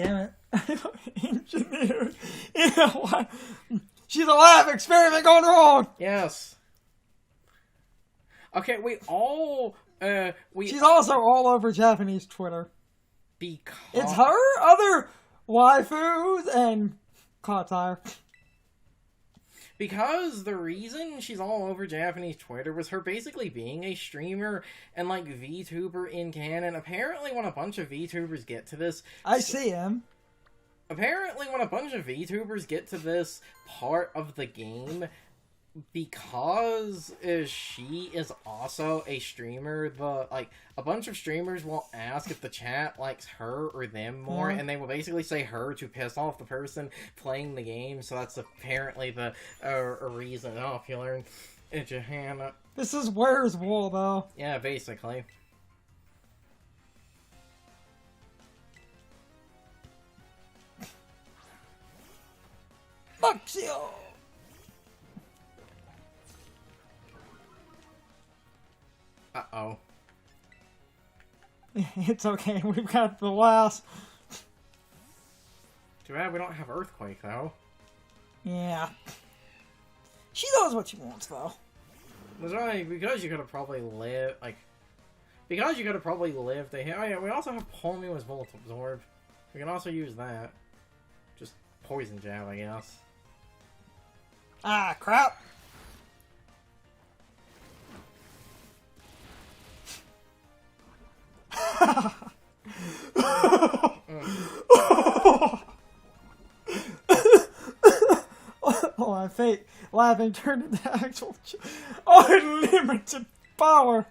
Damn it. Engineer. She's a lab experiment gone wrong! Yes. Okay, She's also all over Japanese Twitter. Because... It's her, other waifus, and Cloudfire. Because the reason she's all over Japanese Twitter was her basically being a streamer and, like, VTuber in canon. Apparently, when a bunch of VTubers get to this... I see him. Apparently, when a bunch of VTubers get to this part of the game, because she is also a streamer, a bunch of streamers will ask if the chat likes her or them more, and they will basically say her to piss off the person playing the game, so that's apparently the reason. Oh, if you learn in Japan. This is Where's Wool, though. Yeah, basically. Luxio! Uh-oh. It's okay, we've got the last. Too bad we don't have Earthquake, though. Yeah. She knows what she wants, though. That's right, because you could have probably lived, because you could have probably lived a hit. Oh yeah, we also have Ponytail's Volt Absorb. We can also use that. Just Poison Jab, I guess. Ah, crap! Oh, I fake laughing turned into actual unlimited power.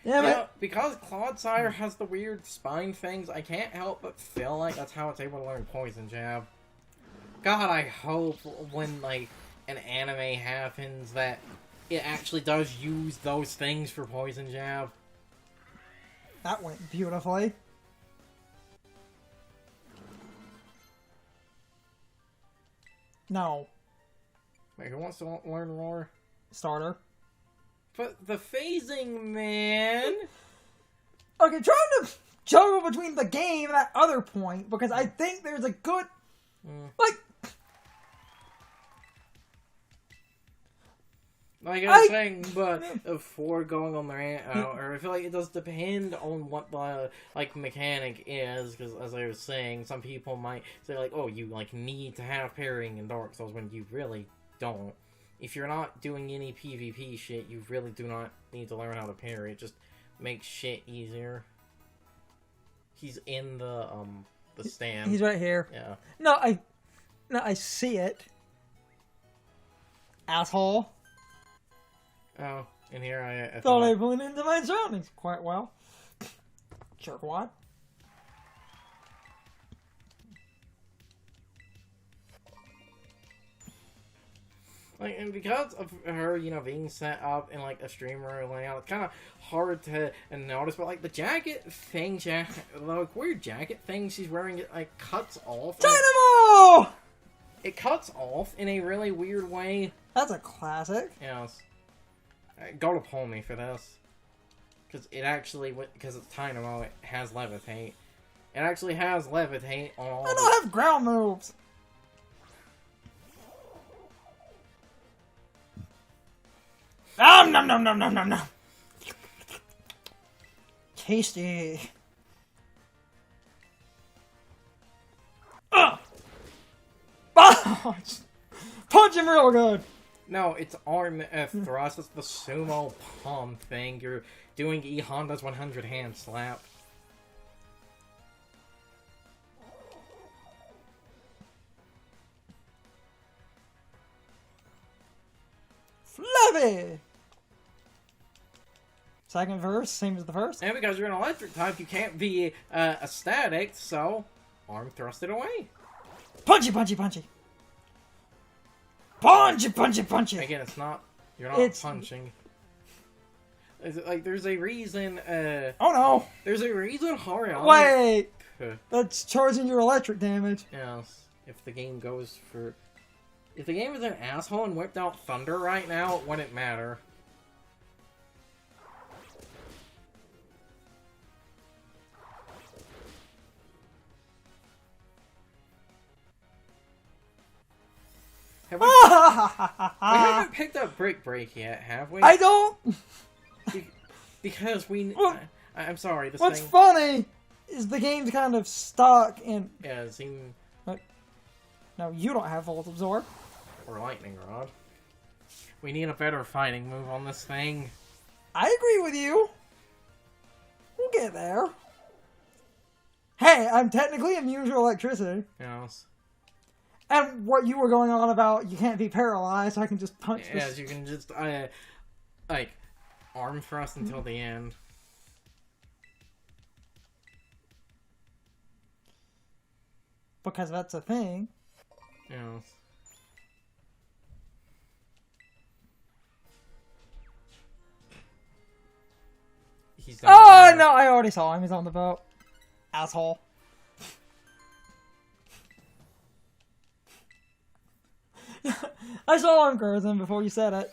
Damn it! Because Clodsire has the weird spine things, I can't help but feel like that's how it's able to learn Poison Jab. God, I hope when, like, an anime happens that it actually does use those things for Poison Jab. That went beautifully. No. Wait, who wants to learn Roar? Starter. But the phasing, man! Okay, trying to juggle between the game and that other point, because I think there's a good... Like I was saying, but before going on the rant, or I feel like it does depend on what the, like, mechanic is, because as I was saying, some people might say, like, oh, you, like, need to have parrying in Dark Souls, when you really don't. If you're not doing any PvP shit, you really do not need to learn how to parry. It just makes shit easier. He's in the stand. He's right here. Yeah. No, I see it. Asshole. Oh, in here I thought I blended into my surroundings quite well. Jerkwad. Like, and because of her, you know, being set up in, like, a streamer layout, it's kind of hard to notice, but, like, the jacket thing, like, weird jacket thing she's wearing, it, like, cuts off. Dynamo! It cuts off in a really weird way. That's a classic. Yes. Go to pull me for this. Because it actually, because it's Dynamo, it has Levitate. It actually has Levitate on all I don't have ground moves. Nom nom nom nom nom nom nom. Tasty. Punch him real good. No, it's arm thrust. It's the sumo palm thing. You're doing E Honda's 100 hand slap. Flabby. Second verse, same as the first. And because you're an electric type, you can't be a static, so arm thrust it away. Punchy, punchy, punchy. Punchy, punchy, punchy. Again, it's not. You're not punching. Like, there's a reason. Oh no! There's a reason Harion. Wait! That's charging your electric damage. Yes. If the game goes for. If the game is an asshole and whipped out Thunder right now, it wouldn't matter. ha We haven't picked up Break yet, have we? I don't. Because we. I'm sorry. This What's thing... funny is the game's kind of stuck in. Yeah, it seemed. No, you don't have Volt Absorb. Or Lightning Rod. We need a better fighting move on this thing. I agree with you. We'll get there. Hey, I'm technically immune to electricity. Yes. And what you were going on about, you can't be paralyzed, so I can just punch this. Yes, you can just, like, arm thrust until the end. Because that's a thing. Yes. He's Oh, no, I already saw him. He's on the boat. Asshole. I saw him, Curzon, before you said it.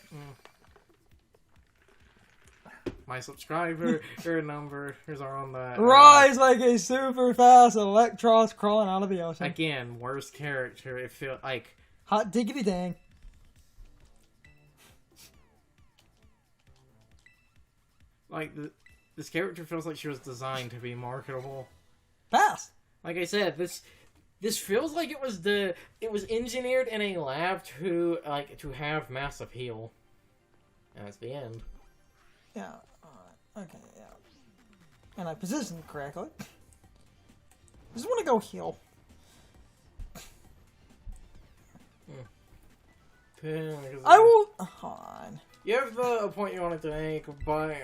My subscriber numbers are on the... Rise like a super fast Electros crawling out of the ocean. Again, worst character. It feels like... Hot diggity dang. Like, this character feels like she was designed to be marketable. Pass. Like I said, this feels like it was engineered in a lab to have mass appeal. And that's the end. Yeah. Okay. Yeah. And I positioned correctly. Just want to go heal. I will. Hold on. You have the point you wanted to make, but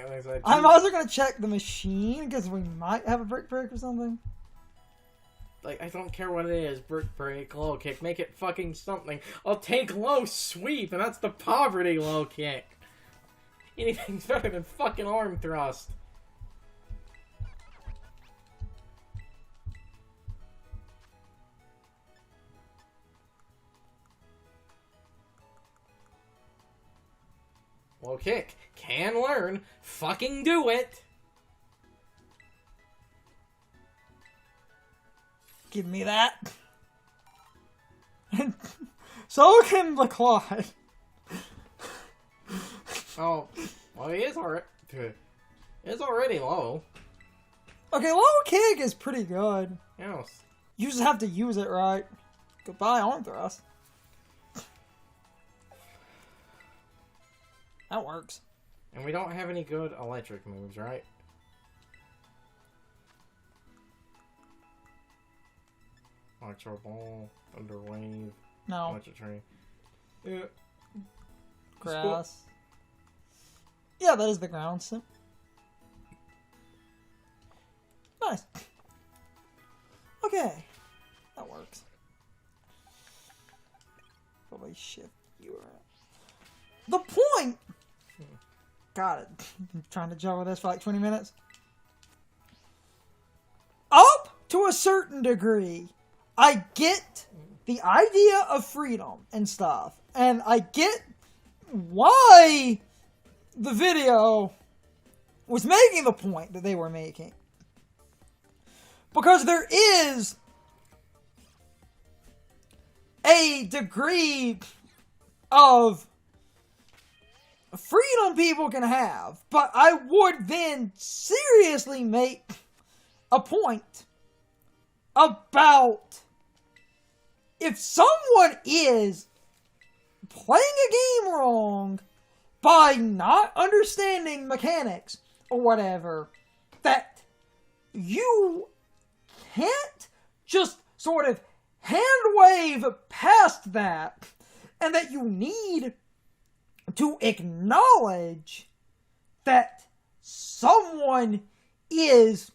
I'm also gonna check the machine because we might have a brick break or something. Like, I don't care what it is. Brick break, low kick, make it fucking something. I'll take low sweep, and that's the poverty low kick. Anything's better than fucking arm thrust. Low kick. Can learn. Fucking do it. Give me that. So can the Clyde. Oh, well, he is already. It's already low. Okay, low kick is pretty good. Yes. You just have to use it right. Goodbye, arm thrust. That works. And we don't have any good electric moves, right? Electro Ball, Thunder Wave, No. Electric Train. Yeah. Grass. Yeah, that is the ground sim. Nice. Okay. That works. Probably shift you around. The point! Got it. I'm trying to juggle this for like 20 minutes. Up to a certain degree, I get the idea of freedom and stuff. And I get why the video was making the point that they were making. Because there is a degree of freedom people can have, but I would then seriously make a point about if someone is playing a game wrong by not understanding mechanics or whatever, that you can't just sort of hand wave past that, and that you need to acknowledge that someone is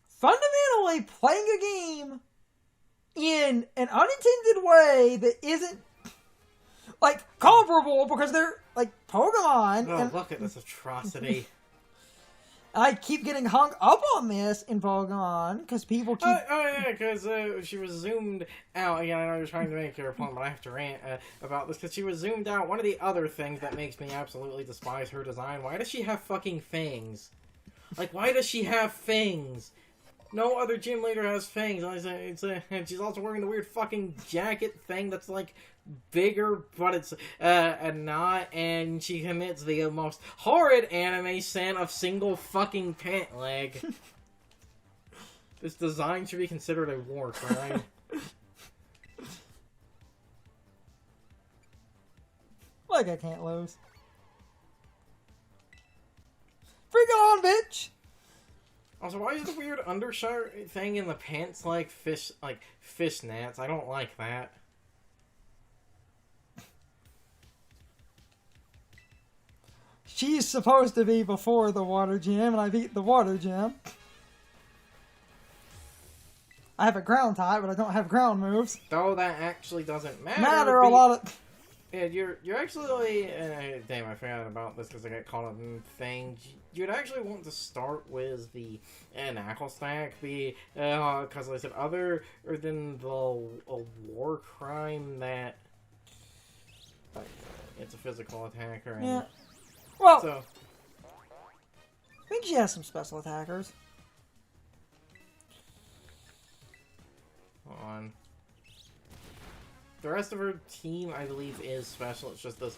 fundamentally playing a game in an unintended way that isn't, like, comparable, because they're, like, Pokemon. Oh, and look at this atrocity. I keep getting hung up on this in Pokemon, because people keep... Oh, yeah, because she was zoomed out. Again, I know you're trying to make your point, but I have to rant about this, because she was zoomed out. One of the other things that makes me absolutely despise her design, why does she have fucking fangs? Like, why does she have fangs? No other gym leader has fangs. And she's also wearing the weird fucking jacket thing that's like bigger, but it's not. And she commits the most horrid anime sin of single fucking pant leg. This design should be considered a war crime. Like I can't lose. Freak on, bitch! Also, why is the weird undershirt thing in the pants like fishnets? I don't like that. She's supposed to be before the water gym, and I beat the water gym. I have a ground type, but I don't have ground moves. Though that actually doesn't matter. A lot of... Yeah, you're actually... damn, I forgot about this because I got caught up in things. You'd actually want to start with the knuckle stack, because like I said, other than the war crime that... it's a physical attacker. And yeah. Well, so, I think she has some special attackers. hold on. The rest of her team, I believe, is special. It's just this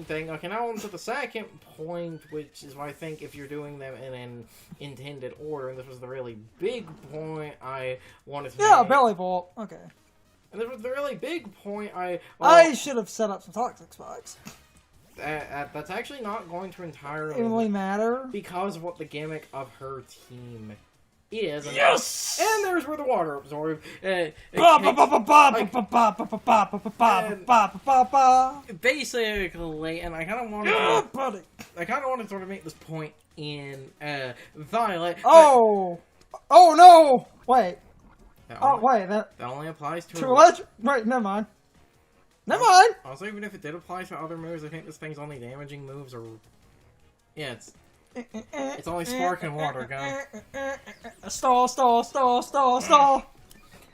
thing. Okay, now on to the second point, which is why I think if you're doing them in an intended order, and this was the really big point I wanted to Yeah, make. belly bolt. Okay. And this was the really big point I should have set up some toxic spikes. That's actually not going to entirely Really matter. because of what the gimmick of her team is. And Yes! And there's where the water absorbs. Basically, and I kind of wanted to sort of make this point in Violet. Oh no! Wait. That only applies to electric. Wait, never mind. Never mind. Also, even if it did apply to other moves, I think this thing's only damaging moves or... Yeah, it's only spark and water gun. Stall.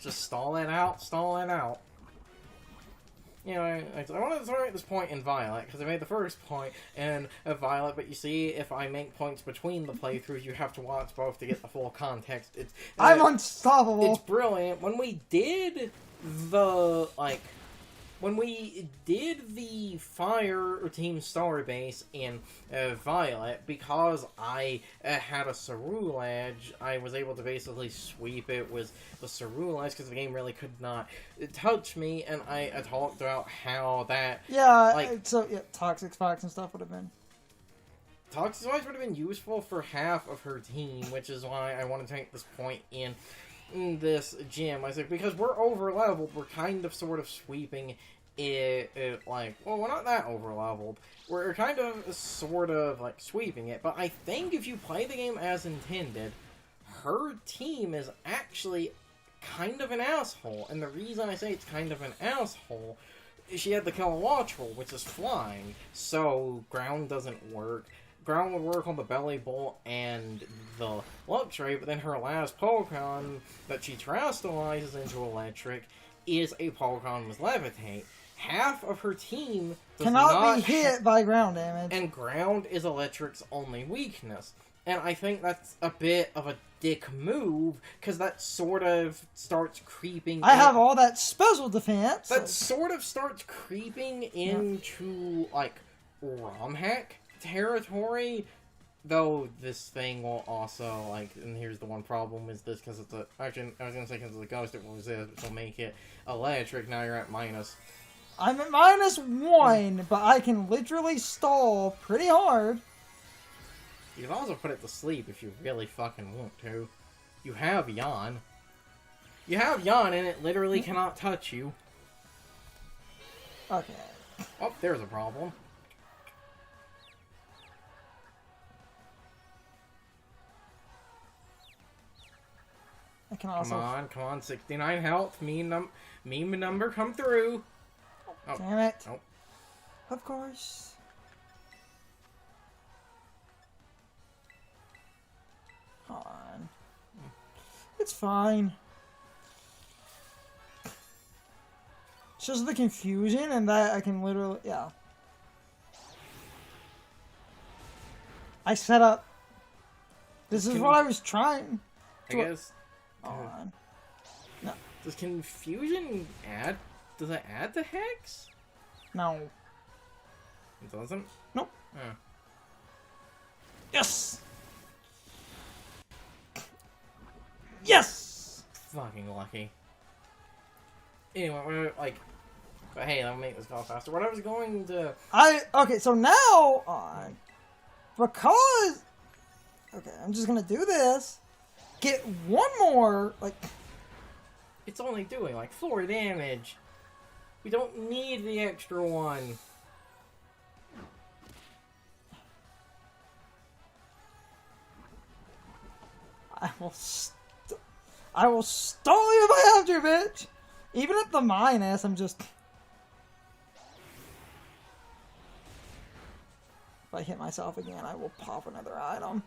Just stall it out. You know, I wanted to sort of make this point in Violet, because I made the first point in Violet, but you see, if I make points between the playthroughs, you have to watch both to get the full context. I'm unstoppable. It's brilliant. When we did the Fire Team Starbase in Violet, because I had a Cerule Edge, I was able to basically sweep it with the Cerule Edge, because the game really could not touch me, and I talked about how that... Yeah, Toxic Spikes and stuff would have been... Toxic Spikes would have been useful for half of her team, which is why I wanted to make this point in this gym. I said, because we're over leveled, we're kind of sort of sweeping it like, well, we're not that over leveled. We're kind of sort of like sweeping it, but I think if you play the game as intended, her team is actually kind of an asshole. And the reason I say it's kind of an asshole is she had the Kilowatt roll, which is flying, so ground doesn't work. Ground would work on the Belly Bolt and the Luxray, but then her last Pokemon that she terastallizes into Electric is a Pokemon with Levitate. Half of her team cannot be hit by ground damage. And ground is Electric's only weakness. And I think that's a bit of a dick move, because that sort of starts creeping... I have all that special defense. That sort of starts creeping into, like, ROM hack territory, though this thing will also, like, and here's the one problem is this, because it's a, actually, I was going to say because it's a ghost, it was this, which will make it Electric. Now you're at minus. I'm at -1, but I can literally stall pretty hard. You can also put it to sleep if you really fucking want to. You have Yawn. You have Yawn, and it literally cannot touch you. Okay. Oh, there's a problem. I can also... Come on, 69 health. Meme number come through. Oh. Damn it. Oh. Of course. Hold on. It's fine. It's just the confusion and that I can literally... Yeah. I set up... This is what I was trying. I guess on. No. Does confusion add? Does it add the hex? No. It doesn't? Nope. Oh. Yes! Yes! Fucking lucky. Anyway, we're like... But hey, that'll make this go faster. What I was going to... Okay, so now on... Because... Okay, I'm just gonna do this. Get one more, like... It's only doing, like, 4 damage. We don't need the extra one. I will stall you if I have to, bitch! Even at the minus, I'm just... If I hit myself again, I will pop another item.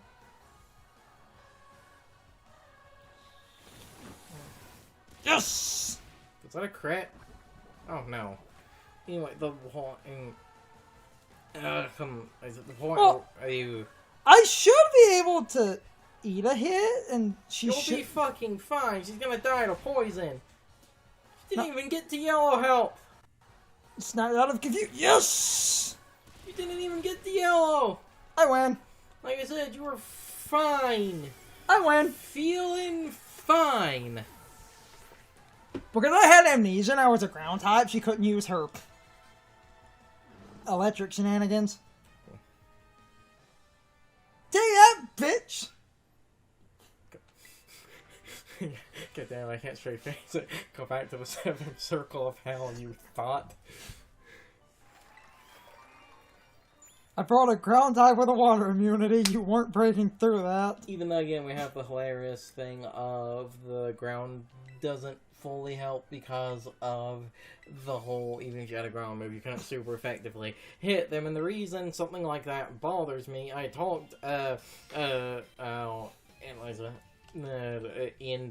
Yes! Is that a crit? Oh, no. Anyway, the point... is it the point Well, are you... I should be able to eat a hit, and You'll be fucking fine. She's gonna die to poison. She didn't even get to yellow health. It's not out of confusion. Yes! You didn't even get the yellow. I win. Like I said, you were fine. I win. Feeling fine. Because I had amnesia and I was a ground type, she couldn't use her electric shenanigans. Dang that bitch! God damn, I can't straight face it. Go back to the 7th circle of hell, you thought. I brought a ground type with a water immunity. You weren't breaking through that. Even though, again, we have the hilarious thing of the ground doesn't fully help because of the whole, even if you had a ground move, you can't super effectively hit them. And the reason something like that bothers me, I talked, in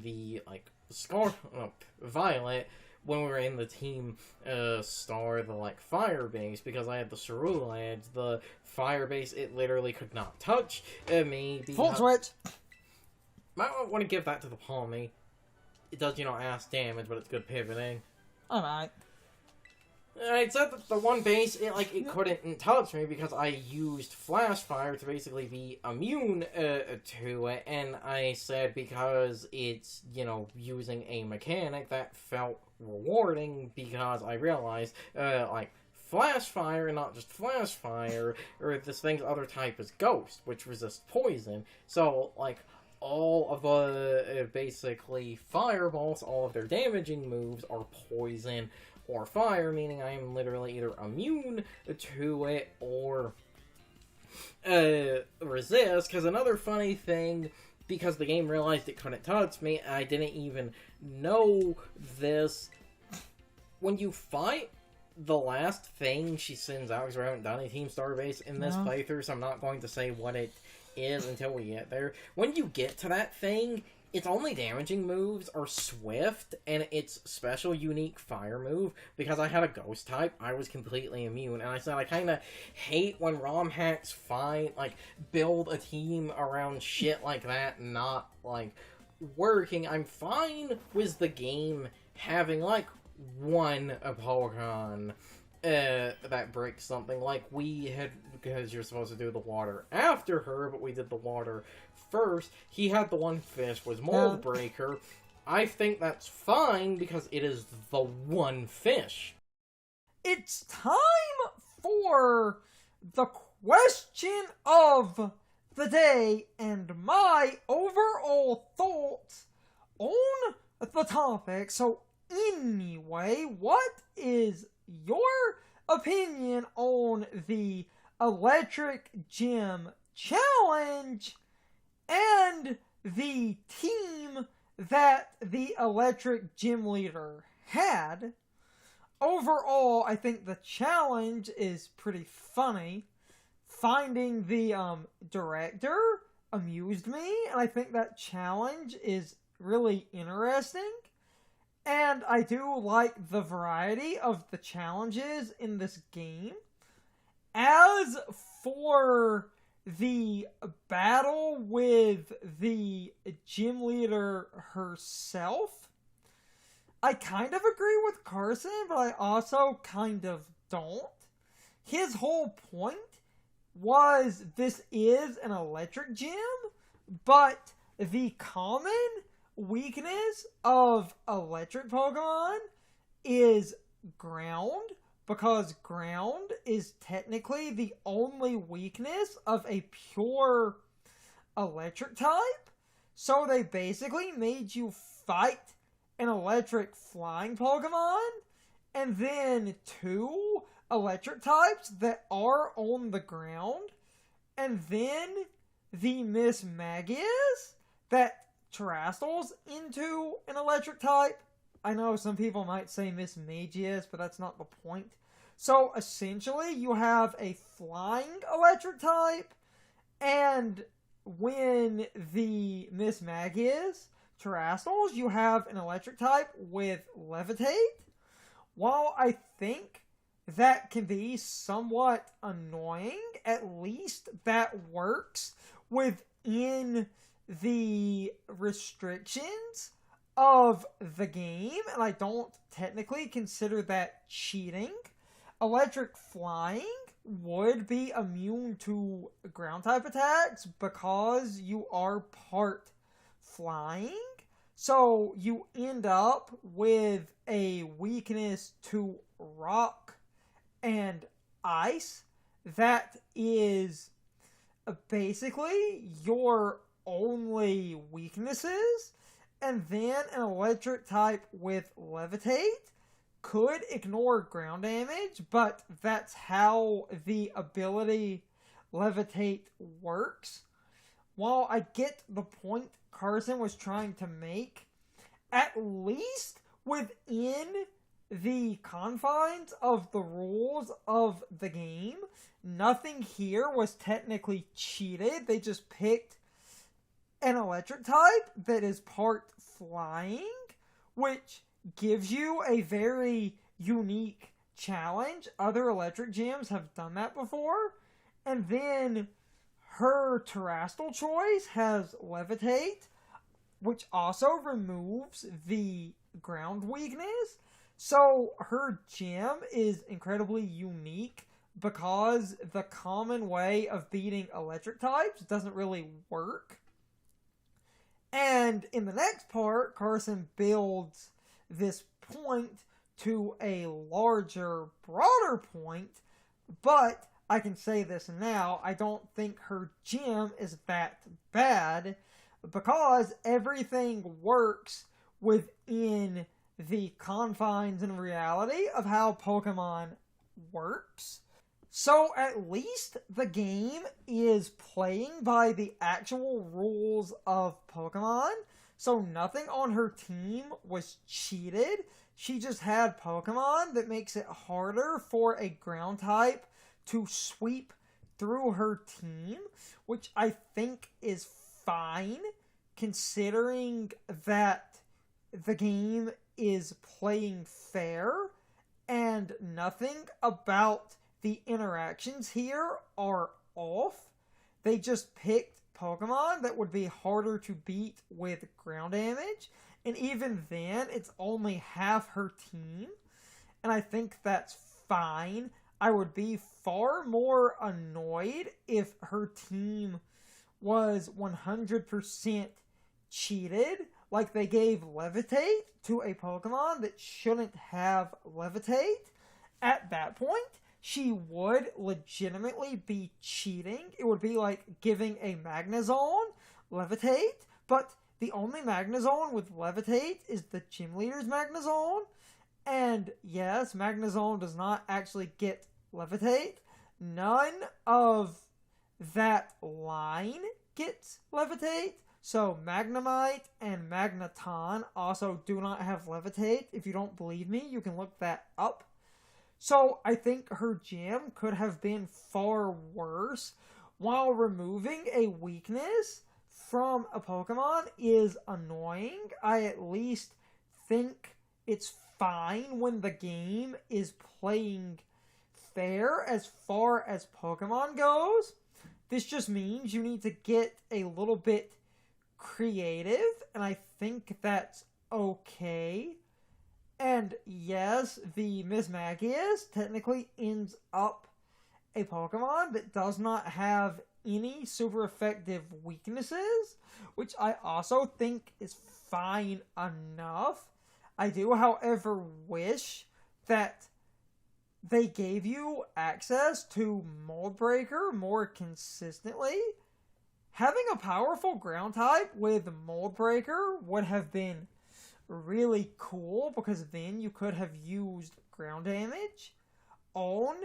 the, like, Violet, when we were in the team star, the, like, fire base, because I had the Cerule Edge, the fire base, it literally could not touch me. Full switch! Might want to give that to the Palmy. It does, you know, ass damage, but it's good pivoting. Alright. I said that the one base, it couldn't touch me because I used Flash Fire to basically be immune to it, and I said because it's, you know, using a mechanic that felt rewarding because I realized, like, Flash Fire, and not just Flash Fire, or this thing's other type is Ghost, which resists poison, so, like, all of the, basically, fireballs, all of their damaging moves are poison or fire, meaning I am literally either immune to it or resist. Because another funny thing, because the game realized it couldn't touch me, I didn't even know this. When you fight the last thing she sends out, because we haven't done a Team Starbase in this playthrough, so I'm not going to say what it is until we get there. When you get to that thing, its only damaging moves are Swift and its special unique fire move. Because I had a ghost type, I was completely immune. And I said I kind of hate when ROM hacks build a team around shit like that not, like, working. I'm fine with the game having, like, one Pokemon that breaks something. Like, we had, because you're supposed to do the water after her, but we did the water first. He had the one fish, was Mold Breaker. I think that's fine, because it is the one fish. It's time for the question of the day, and my overall thoughts on the topic. So, anyway, what is your opinion on the Electric Gym Challenge and the team that the Electric Gym Leader had? Overall, I think the challenge is pretty funny. Finding the director amused me, and I think that challenge is really interesting. And I do like the variety of the challenges in this game. As for the battle with the gym leader herself, I kind of agree with Carson, but I also kind of don't. His whole point was this is an electric gym, but the common weakness of electric Pokemon is ground, because ground is technically the only weakness of a pure electric type. So they basically made you fight an electric flying Pokemon, and then 2 electric types that are on the ground, and then the Miss Magius that terrastles into an electric type. I know some people might say Miss Magius, but that's not the point. So essentially, you have a flying electric type, and when the Miss Magius terrastles, you have an electric type with Levitate. While I think that can be somewhat annoying, at least that works within the restrictions of the game, and I don't technically consider that cheating. Electric flying would be immune to ground type attacks because you are part flying, so you end up with a weakness to rock and ice that is basically your only weaknesses. And then an electric type with Levitate could ignore ground damage, but that's how the ability Levitate works. While I get the point Carson was trying to make, at least within the confines of the rules of the game, nothing here was technically cheated. They just picked an electric type that is part flying, which gives you a very unique challenge. Other electric gyms have done that before. And then her terrestrial choice has Levitate, which also removes the ground weakness. So her gym is incredibly unique because the common way of beating electric types doesn't really work. And in the next part, Carson builds this point to a larger, broader point, but I can say this now, I don't think her gym is that bad because everything works within the confines and reality of how Pokemon works. So at least the game is playing by the actual rules of Pokemon. So nothing on her team was cheated. She just had Pokemon that makes it harder for a ground type to sweep through her team, which I think is fine considering that the game is playing fair and nothing about the interactions here are off. They just picked Pokemon that would be harder to beat with ground damage, and even then, it's only half her team, and I think that's fine. I would be far more annoyed if her team was 100% cheated, like they gave Levitate to a Pokemon that shouldn't have Levitate. At that point, she would legitimately be cheating. It would be like giving a Magnezone Levitate, but the only Magnezone with Levitate is the Gym Leader's Magnezone. And yes, Magnezone does not actually get Levitate. None of that line gets Levitate. So Magnemite and Magneton also do not have Levitate. If you don't believe me, you can look that up. So I think her gym could have been far worse. While removing a weakness from a Pokemon is annoying, I at least think it's fine when the game is playing fair as far as Pokemon goes. This just means you need to get a little bit creative, and I think that's okay. And yes, the Miss Magius technically ends up a Pokemon that does not have any super effective weaknesses, which I also think is fine enough. I do, however, wish that they gave you access to Mold Breaker more consistently. Having a powerful ground type with Mold Breaker would have been really cool, because then you could have used ground damage on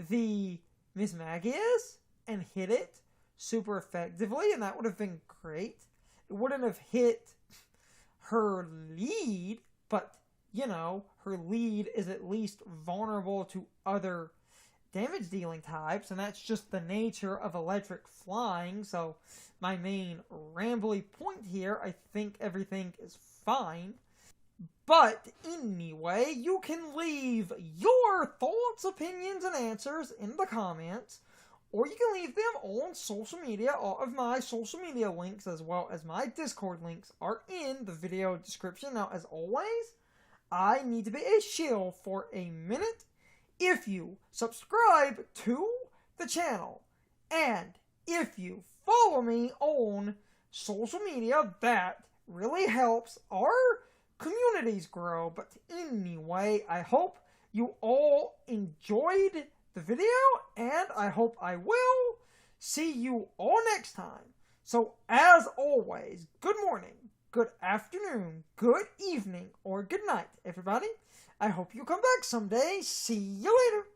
the Miss Magius and hit it super effectively, and that would have been great. It wouldn't have hit her lead, but, you know, her lead is at least vulnerable to other damage dealing types, and that's just the nature of electric flying. So my main rambly point here, I think everything is fine. But anyway, you can leave your thoughts, opinions, and answers in the comments, or you can leave them on social media. All of my social media links, as well as my Discord links, are in the video description. Now, as always, I need to be a shill for a minute. If you subscribe to the channel, and if you follow me on social media, that really helps our communities grow. But anyway, I hope you all enjoyed the video, and I hope I will see you all next time. So, as always, good morning, good afternoon, good evening, or good night, everybody. I hope you come back someday. See you later.